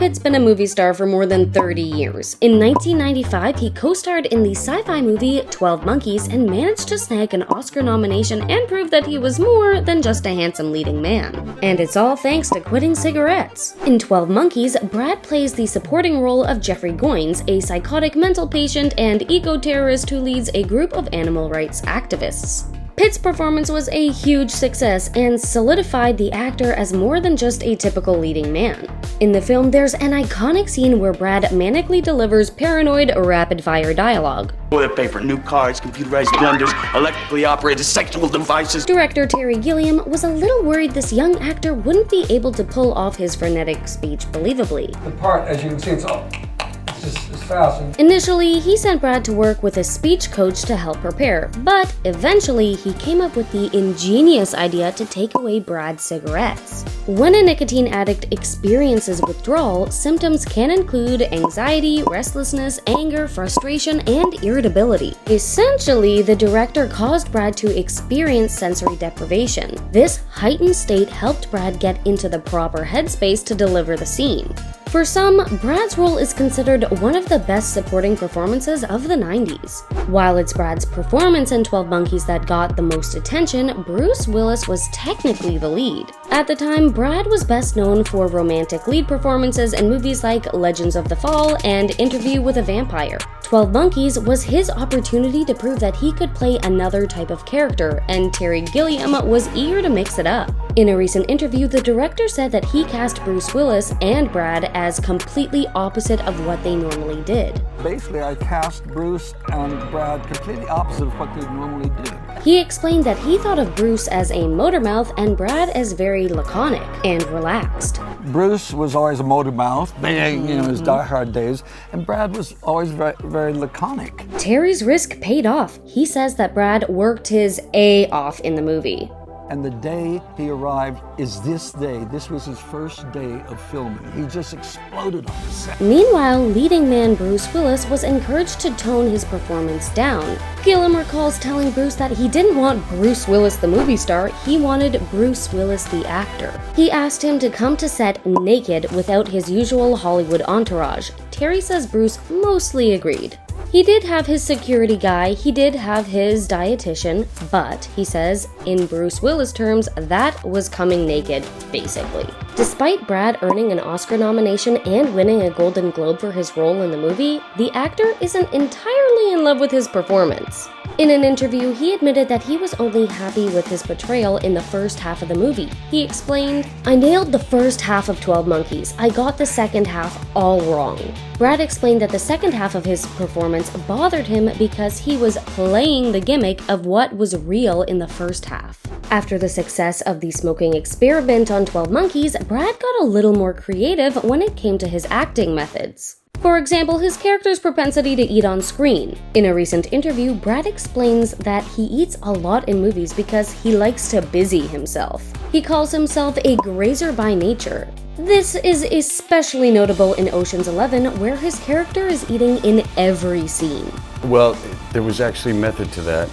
Pitt's been a movie star for more than 30 years. In 1995, he co-starred in the sci-fi movie 12 Monkeys and managed to snag an Oscar nomination and prove that he was more than just a handsome leading man. And it's all thanks to quitting cigarettes. In 12 Monkeys, Brad plays the supporting role of Jeffrey Goins, a psychotic mental patient and eco-terrorist who leads a group of animal rights activists. Pitt's performance was a huge success and solidified the actor as more than just a typical leading man. In the film, there's an iconic scene where Brad manically delivers paranoid, rapid-fire dialogue. Toilet paper, new cars, computerized blenders, electrically operated sexual devices. Director Terry Gilliam was a little worried this young actor wouldn't be able to pull off his frenetic speech believably. The part, as you can see, it's fast. Initially, he sent Brad to work with a speech coach to help prepare, but eventually he came up with the ingenious idea to take away Brad's cigarettes. When a nicotine addict experiences withdrawal, symptoms can include anxiety, restlessness, anger, frustration, and irritability. Essentially, the director caused Brad to experience sensory deprivation. This heightened state helped Brad get into the proper headspace to deliver the scene. For some, Brad's role is considered one of the best supporting performances of the 90s. While it's Brad's performance in 12 Monkeys that got the most attention, Bruce Willis was technically the lead. At the time, Brad was best known for romantic lead performances in movies like Legends of the Fall and Interview with a Vampire. 12 Monkeys was his opportunity to prove that he could play another type of character, and Terry Gilliam was eager to mix it up. In a recent interview, the director said that he cast Bruce Willis and Brad as completely opposite of what they normally did. Basically, I cast Bruce and Brad completely opposite of what they normally do. He explained that he thought of Bruce as a motor mouth and Brad as very laconic and relaxed. Bruce was always a motor mouth, his Die Hard days, and Brad was always very laconic. Terry's risk paid off. He says that Brad worked his A off in the movie. And the day he arrived is this day. This was his first day of filming. He just exploded on the set. Meanwhile, leading man Bruce Willis was encouraged to tone his performance down. Gilliam recalls telling Bruce that he didn't want Bruce Willis the movie star, he wanted Bruce Willis the actor. He asked him to come to set naked without his usual Hollywood entourage. Terry says Bruce mostly agreed. He did have his security guy, he did have his dietitian, but, he says, in Bruce Willis terms, that was coming naked, basically. Despite Brad earning an Oscar nomination and winning a Golden Globe for his role in the movie, the actor isn't entirely in love with his performance. In an interview, he admitted that he was only happy with his portrayal in the first half of the movie. He explained, "I nailed the first half of 12 Monkeys. I got the second half all wrong." Brad explained that the second half of his performance bothered him because he was playing the gimmick of what was real in the first half. After the success of the smoking experiment on 12 Monkeys, Brad got a little more creative when it came to his acting methods. For example, his character's propensity to eat on screen. In a recent interview, Brad explains that he eats a lot in movies because he likes to busy himself. He calls himself a grazer by nature. This is especially notable in Ocean's 11, where his character is eating in every scene. Well, there was actually method to that,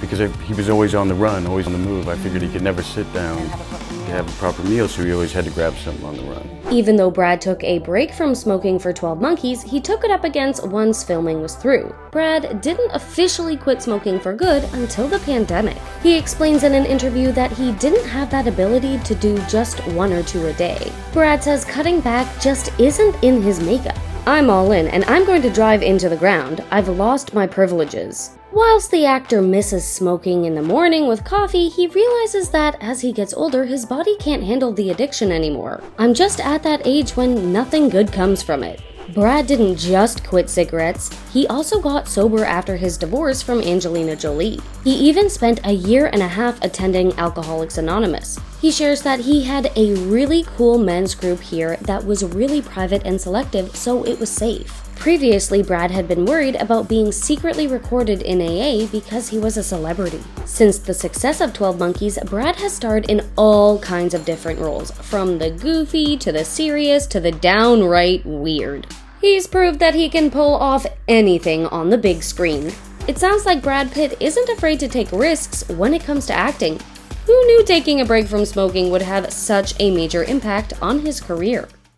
because he was always on the run, always on the move. I figured he could never sit down to have a proper meal, so he always had to grab something on the run. Even though Brad took a break from smoking for 12 Monkeys, he took it up again once filming was through. Brad didn't officially quit smoking for good until the pandemic. He explains in an interview that he didn't have that ability to do just 1 or 2 a day. Brad says cutting back just isn't in his makeup. "I'm all in, and I'm going to drive into the ground. I've lost my privileges." Whilst the actor misses smoking in the morning with coffee, he realizes that as he gets older, his body can't handle the addiction anymore. "I'm just at that age when nothing good comes from it." Brad didn't just quit cigarettes, he also got sober after his divorce from Angelina Jolie. He even spent a year and a half attending Alcoholics Anonymous. He shares that he had a really cool men's group here that was really private and selective, so it was safe. Previously, Brad had been worried about being secretly recorded in AA because he was a celebrity. Since the success of 12 Monkeys, Brad has starred in all kinds of different roles, from the goofy to the serious to the downright weird. He's proved that he can pull off anything on the big screen. It sounds like Brad Pitt isn't afraid to take risks when it comes to acting. Who knew taking a break from smoking would have such a major impact on his career?